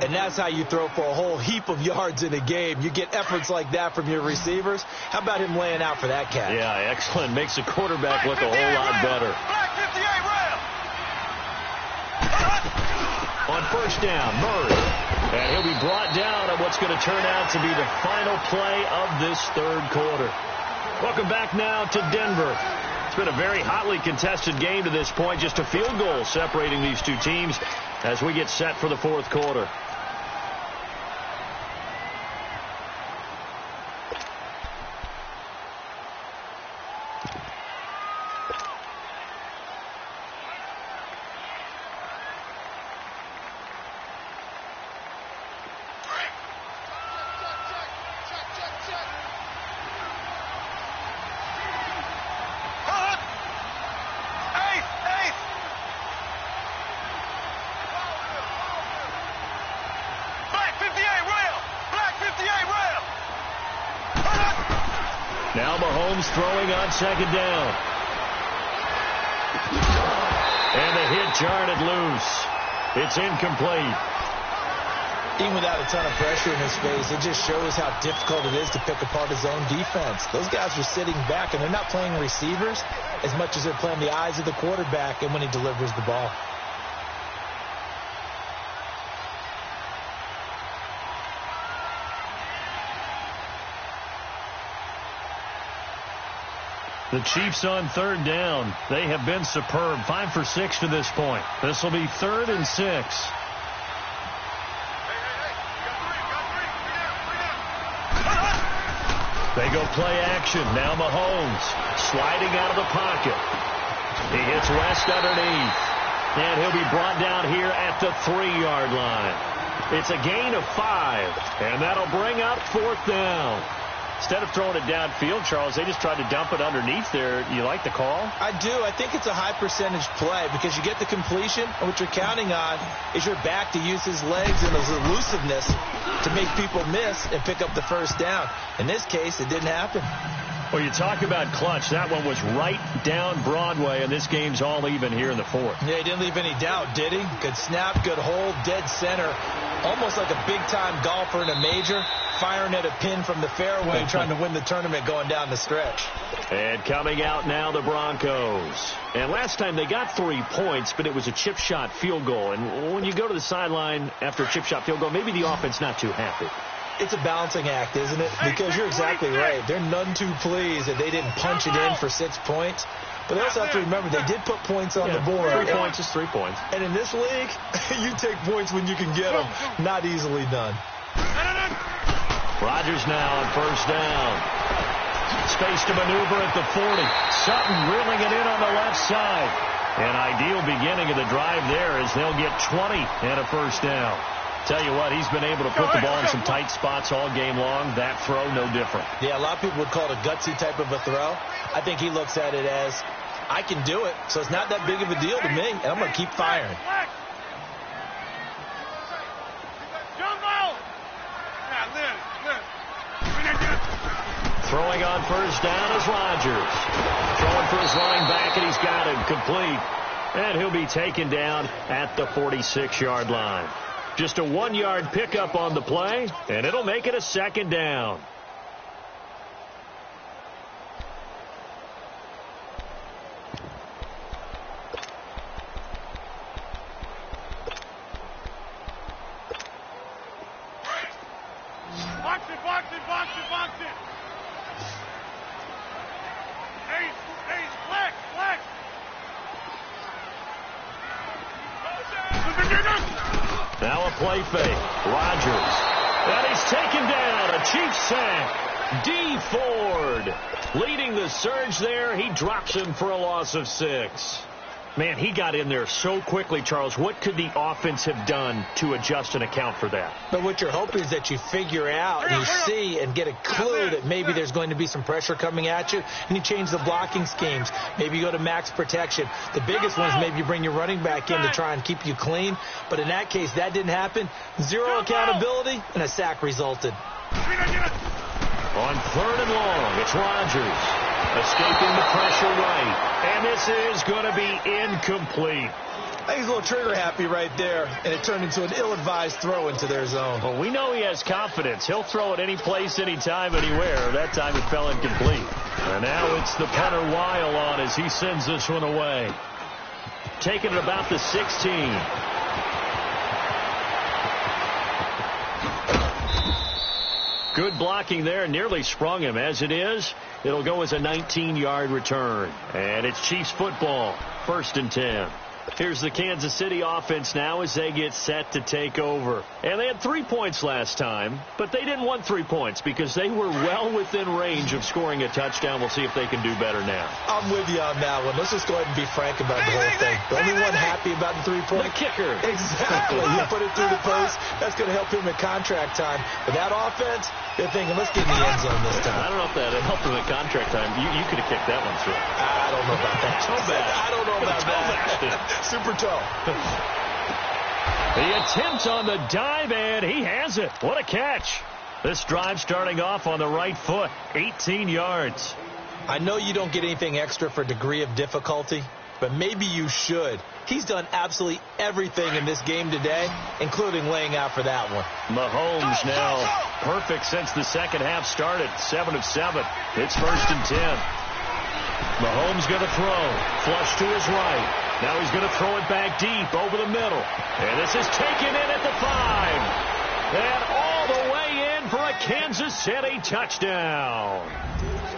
Speaker 3: And that's how you throw for a whole heap of yards in a game. You get efforts like that from your receivers. How about him laying out for that catch?
Speaker 2: Yeah, excellent. Makes the quarterback look a whole lot better. On first down, Murray. And he'll be brought down on what's going to turn out to be the final play of this 3rd quarter. Welcome back now to Denver. It's been a very hotly contested game to this point. Just a field goal separating these two teams as we get set for the 4th quarter. Now Mahomes throwing on second down. And the hit jarred it loose. It's incomplete.
Speaker 3: Even without a ton of pressure in his face, it just shows how difficult it is to pick apart his own defense. Those guys are sitting back, and they're not playing receivers as much as they're playing the eyes of the quarterback and when he delivers the ball.
Speaker 2: The Chiefs on 3rd down. They have been superb. 5 for 6 to this point. This will be 3rd and 6. They go play action. Now Mahomes sliding out of the pocket. He hits West underneath. And he'll be brought down here at the 3-yard line. It's a gain of 5. And that'll bring up 4th down. Instead of throwing it downfield, Charles, they just tried to dump it underneath there. You like the call?
Speaker 3: I do. I think it's a high percentage play because you get the completion, and what you're counting on is your back to use his legs and his elusiveness to make people miss and pick up the first down. In this case, it didn't happen.
Speaker 2: Well, you talk about clutch. That one was right down Broadway, and this game's all even here in the 4th.
Speaker 3: Yeah, he didn't leave any doubt, did he? Good snap, good hold, dead center. Almost like a big-time golfer in a major, firing at a pin from the fairway, trying to win the tournament going down the stretch.
Speaker 2: And coming out now, the Broncos. And last time they got 3 points, but it was a chip shot field goal. And when you go to the sideline after a chip shot field goal, maybe the offense not too happy.
Speaker 3: It's a balancing act, isn't it? Because you're exactly right. They're none too pleased that they didn't punch it in for 6 points. But they also have to remember they did put points on the board.
Speaker 2: 3 points is 3 points.
Speaker 3: And in this league, you take points when you can get them. Not easily done.
Speaker 2: Rodgers now on first down. Space to maneuver at the 40. Sutton reeling it in on the left side. An ideal beginning of the drive there as they'll get 20 and a first down. Tell you what, he's been able to put the ball in some tight spots all game long. That throw, no different.
Speaker 3: Yeah, a lot of people would call it a gutsy type of a throw. I think he looks at it as, I can do it, so it's not that big of a deal to me, and I'm going to keep firing.
Speaker 2: Throwing on first down is Rodgers. Throwing for his running back, and he's got him complete. And he'll be taken down at the 46-yard line. Just a 1-yard pickup on the play, and it'll make it a second down.
Speaker 4: Box it. Hey, flex.
Speaker 2: Now a play fake. Rodgers. And he's taken down. A Chiefs sack. D. Ford leading the surge there. He drops him for a loss of 6. Man, he got in there so quickly, Charles. What could the offense have done to adjust and account for that?
Speaker 3: But what you're hoping is that you figure out and you see and get a clue that maybe there's going to be some pressure coming at you, and you change the blocking schemes. Maybe you go to max protection. The biggest one is maybe you bring your running back in to try and keep you clean. But in that case, that didn't happen. 0 accountability, and a sack resulted.
Speaker 2: On 3rd and long, it's Rodgers. Escaping the pressure right. And this is going to be incomplete.
Speaker 5: I think he's a little trigger happy right there, and it turned into an ill-advised throw into their zone.
Speaker 2: Well, we know he has confidence. He'll throw it any place, anytime, anywhere. That time it fell incomplete. And now it's the punter Weil on as he sends this one away. Taking it about the 16. Good blocking there. Nearly sprung him. As it is, it'll go as a 19-yard return. And it's Chiefs football. 1st and 10. Here's the Kansas City offense now as they get set to take over. And they had 3 points last time, but they didn't want 3 points because they were well within range of scoring a touchdown. We'll see if they can do better now.
Speaker 5: I'm with you on that one. Let's just go ahead and be frank about the whole thing. The only one happy about the 3-point?
Speaker 2: The kicker.
Speaker 5: Exactly. You put it through the post. That's going to help him at contract time. But that offense, they're thinking, let's get in the end zone this time.
Speaker 2: I don't know if that helped him at contract time. You could have kicked that one through.
Speaker 5: I don't know about that. I don't know about that. Super toe.
Speaker 2: The attempt on the dive, and he has it. What a catch. This drive starting off on the right foot. 18 yards.
Speaker 3: I know you don't get anything extra for degree of difficulty, but maybe you should. He's done absolutely everything in this game today, including laying out for that one.
Speaker 2: Mahomes now perfect since the second half started. 7 of 7. It's 1st and 10. Mahomes going to throw. Flush to his right. Now he's going to throw it back deep over the middle. And this is taken in at the 5. And all the way in for a Kansas City touchdown.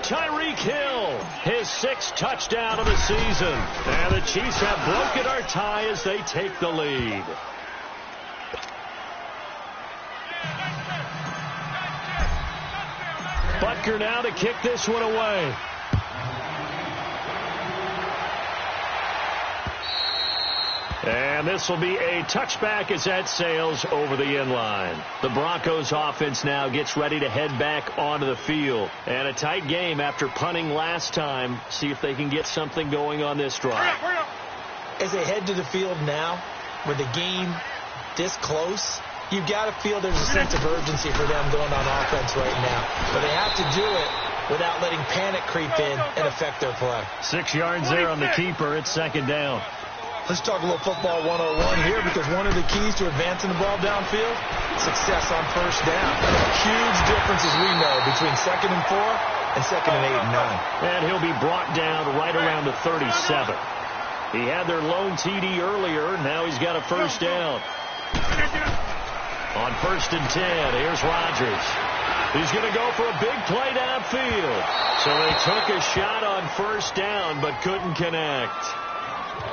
Speaker 2: Tyreek Hill, his 6th touchdown of the season. And the Chiefs have broken our tie as they take the lead. Butker now to kick this one away. And this will be a touchback as that sails over the inline. The Broncos offense now gets ready to head back onto the field. And a tight game after punting last time. See if they can get something going on this drive.
Speaker 3: As they head to the field now, with the game this close, you've got to feel there's a sense of urgency for them going on offense right now. But they have to do it without letting panic creep in and affect their play.
Speaker 2: 6 yards there on the keeper. It's 2nd down.
Speaker 5: Let's talk a little football 101 here, because one of the keys to advancing the ball downfield, success on first down. Huge difference, as we know, between 2nd and 4 and 2nd and 8 and 9.
Speaker 2: And he'll be brought down right around the 37. He had their lone TD earlier. Now he's got a first down. On 1st and 10, here's Rodgers. He's going to go for a big play downfield. So they took a shot on first down, but couldn't connect.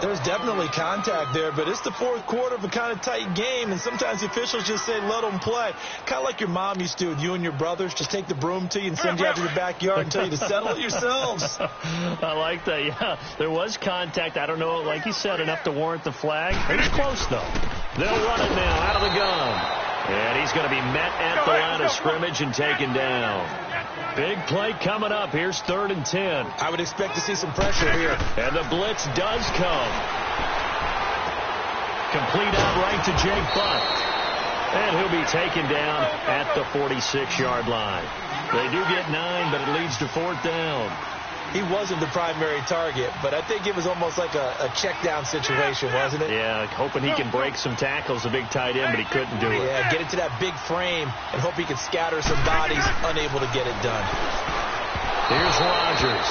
Speaker 5: There's definitely contact there, but it's the 4th quarter of a kind of tight game, and sometimes the officials just say, let them play. Kind of like your mom used to with you and your brothers. Just take the broom to you and send you out to the backyard and tell you to settle it yourselves.
Speaker 2: I like that, yeah. There was contact. I don't know, like you said, enough to warrant the flag. It was close, though. They'll run it now out of the gun. And he's going to be met at the line of scrimmage and taken down. Big play coming up. Here's 3rd and 10.
Speaker 3: I would expect to see some pressure here.
Speaker 2: And the blitz does come. Complete out right to Jake Butt. And he'll be taken down at the 46-yard line. They do get 9, but it leads to 4th down.
Speaker 3: He wasn't the primary target, but I think it was almost like a check down situation, wasn't it?
Speaker 2: Yeah, hoping he can break some tackles, a big tight end, but he couldn't do it.
Speaker 3: Yeah, get into that big frame and hope he can scatter some bodies, unable to get it done.
Speaker 2: Here's Rodgers.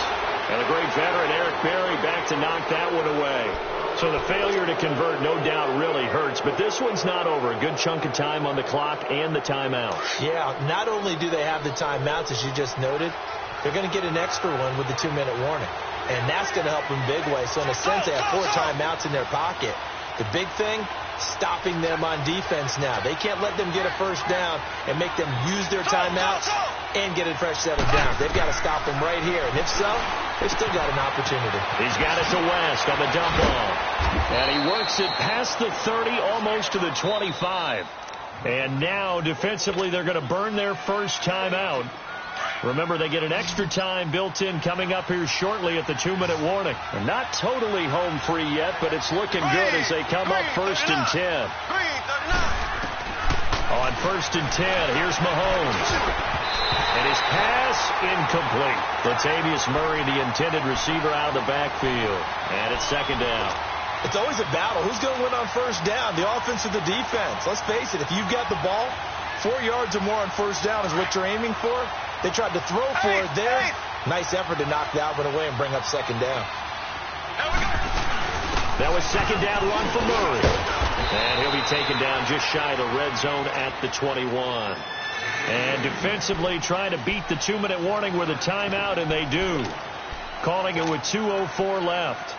Speaker 2: And the great veteran Eric Berry back to knock that one away. So the failure to convert, no doubt, really hurts. But this one's not over. A good chunk of time on the clock and the timeout.
Speaker 3: Yeah, not only do they have the timeouts, as you just noted, they're going to get an extra one with the 2-minute warning. And that's going to help them big way. So in a sense, they have 4 timeouts in their pocket. The big thing, stopping them on defense now. They can't let them get a first down and make them use their timeouts and get a fresh set of downs. They've got to stop them right here. And if so, they've still got an opportunity.
Speaker 2: He's got it to West on the dump off. And he works it past the 30, almost to the 25. And now, defensively, they're going to burn their first timeout. Remember, they get an extra time built in coming up here shortly at the 2-minute warning. They're not totally home free yet, but it's looking good as they come up 1st and 10. On 1st and 10, here's Mahomes. And his pass incomplete. Latavius Murray, the intended receiver, out of the backfield. And it's 2nd down.
Speaker 3: It's always a battle. Who's going to win on first down, the offense or the defense? Let's face it, if you've got the ball, 4 yards or more on first down is what you're aiming for. They tried to throw for it there. Nice effort to knock that one away and bring up 2nd down.
Speaker 2: That was 2nd down run for Murray. And he'll be taken down just shy of the red zone at the 21. And defensively trying to beat the 2-minute warning with a timeout, and they do. Calling it with 2:04 left.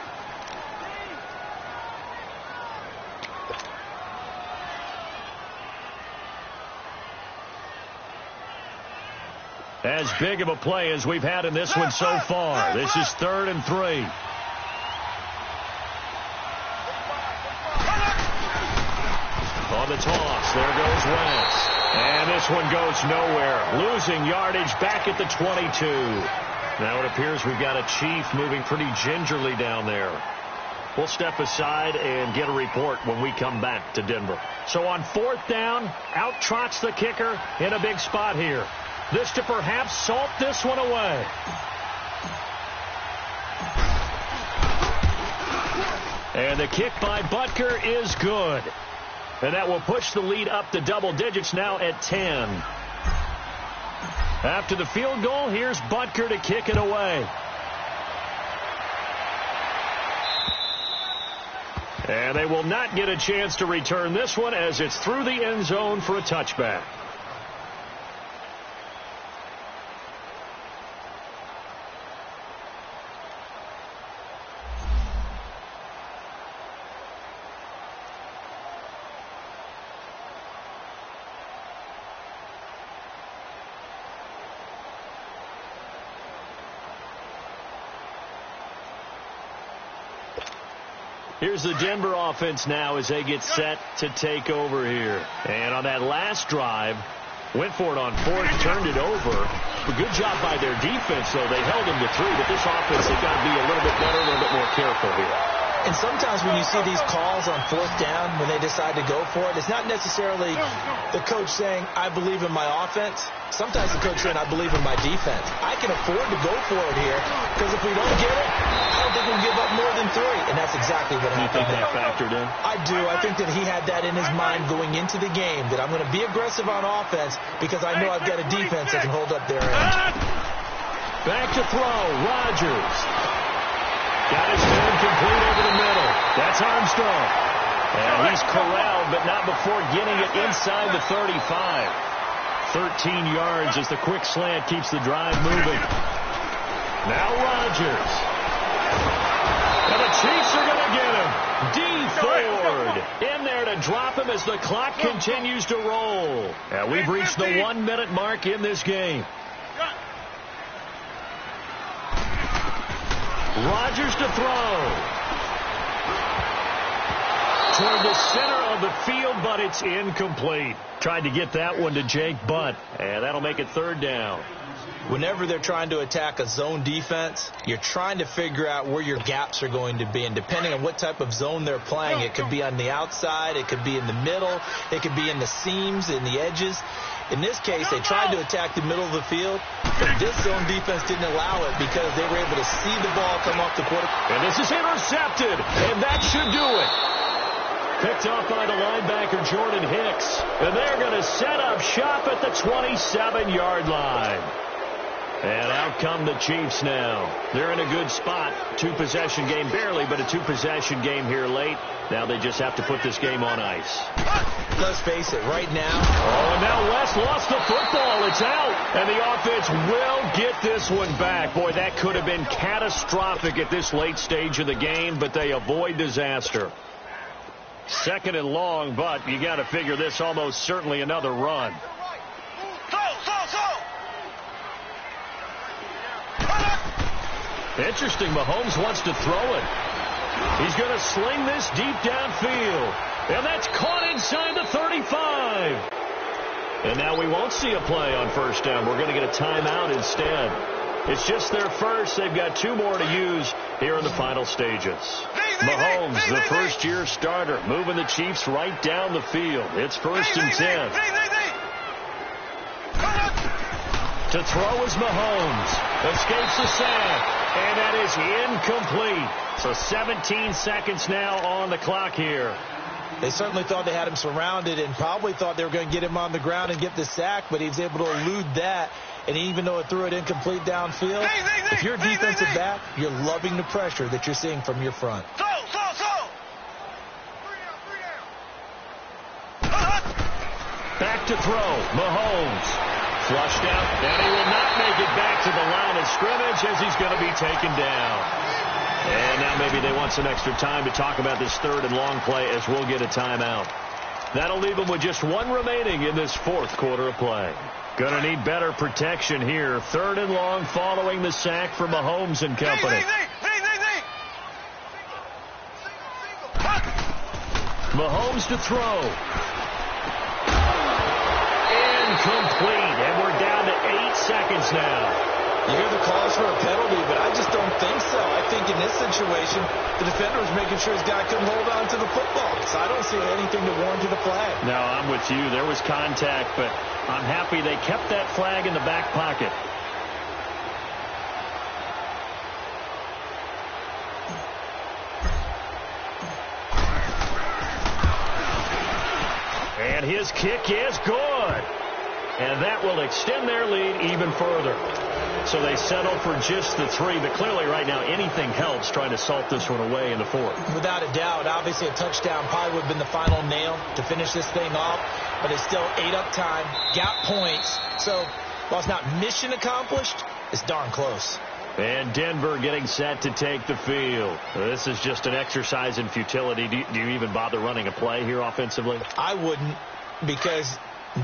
Speaker 2: As big of a play as we've had in this one so far. This is 3rd and 3. On the toss, there goes Wentz. And this one goes nowhere. Losing yardage back at the 22. Now it appears we've got a Chief moving pretty gingerly down there. We'll step aside and get a report when we come back to Denver. So on 4th down, out trots the kicker in a big spot here. This to perhaps salt this one away. And the kick by Butker is good. And that will push the lead up to double digits now at 10. After the field goal, here's Butker to kick it away. And they will not get a chance to return this one as it's through the end zone for a touchback. Here's the Denver offense now as they get set to take over here. And on that last drive, went for it on 4th, turned it over. A good job by their defense, though. They held them to 3, but this offense has got to be a little bit better, a little bit more careful here.
Speaker 3: And sometimes when you see these calls on 4th down, when they decide to go for it, it's not necessarily the coach saying, I believe in my offense. Sometimes the coach saying, I believe in my defense. I can afford to go for it here because if we don't get it, I don't think we'll give up more than 3. And that's exactly what happened.
Speaker 2: You think that factored in?
Speaker 3: I do. I think that he had that in his mind going into the game, that I'm going to be aggressive on offense because I know I've got a defense that can hold up their end.
Speaker 2: Back to throw. Rodgers. Got his man complete over the middle. That's Armstrong. And he's corralled, but not before getting it inside the 35. 13 yards as the quick slant keeps the drive moving. Now Rodgers. And the Chiefs are going to get him. D. Ford in there to drop him as the clock continues to roll. And we've reached the 1-minute mark in this game. Rodgers to throw. Toward the center of the field, but it's incomplete. Tried to get that one to Jake Butt, and that'll make it 3rd down.
Speaker 3: Whenever they're trying to attack a zone defense, you're trying to figure out where your gaps are going to be. And depending on what type of zone they're playing, it could be on the outside, it could be in the middle, it could be in the seams, in the edges. In this case, they tried to attack the middle of the field, but this zone defense didn't allow it because they were able to see the ball come off the quarter.
Speaker 2: And this is intercepted, and that should do it. Picked off by the linebacker, Jordan Hicks. And they're going to set up shop at the 27-yard line. And out come the Chiefs now. They're in a good spot. Two-possession game, barely, but a two-possession game here late. Now they just have to put this game on ice.
Speaker 3: Let's face it, right now.
Speaker 2: Oh, and now West lost the football. It's out. And the offense will get this one back. Boy, that could have been catastrophic at this late stage of the game, but they avoid disaster. Second and long, but you got to figure this almost certainly another run. Interesting, Mahomes wants to throw it. He's going to sling this deep downfield. And that's caught inside the 35. And now we won't see a play on first down. We're going to get a timeout instead. It's just their first. They've got two more to use here in the final stages. Mahomes, the first-year starter, moving the Chiefs right down the field. It's 1st and 10. To throw is Mahomes. Escapes the sack. And that is incomplete. So 17 seconds now on the clock here.
Speaker 3: They certainly thought they had him surrounded and probably thought they were going to get him on the ground and get the sack, but he was able to elude that. And even though it threw it incomplete downfield, if you're a defensive back, you're loving the pressure that you're seeing from your front.
Speaker 2: Back to throw. Mahomes. Flushed out, and he will not make it back to the line of scrimmage as he's going to be taken down. And now maybe they want some extra time to talk about this third and long play as we'll get a timeout. That'll leave them with just one remaining in this fourth quarter of play. Going to need better protection here. Third and long following the sack for Mahomes and company. Mahomes to throw. Incomplete, and we're down to 8 seconds now.
Speaker 3: You hear the calls for a penalty, but I just don't think so. I think in this situation, the defender was making sure his guy couldn't hold on to the football. So I don't see anything to warrant a flag.
Speaker 2: No, I'm with you. There was contact, but I'm happy they kept that flag in the back pocket. And his kick is good. And that will extend their lead even further. So they settle for just the 3. But clearly right now anything helps trying to salt this one away in the 4th.
Speaker 3: Without a doubt. Obviously a touchdown probably would have been the final nail to finish this thing off. But it's still 8 up time. Got points. So while it's not mission accomplished, it's darn close.
Speaker 2: And Denver getting set to take the field. This is just an exercise in futility. Do you even bother running a play here offensively?
Speaker 3: I wouldn't, because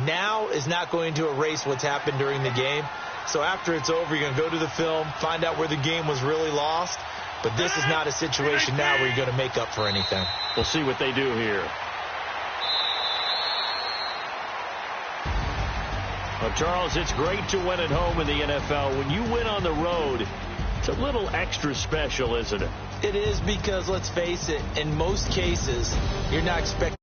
Speaker 3: now is not going to erase what's happened during the game. So after it's over, you're going to go to the film, find out where the game was really lost. But this is not a situation now where you're going to make up for anything.
Speaker 2: We'll see what they do here. Well, Charles, it's great to win at home in the NFL. When you win on the road, it's a little extra special, isn't it?
Speaker 3: It is, because let's face it, in most cases, you're not expecting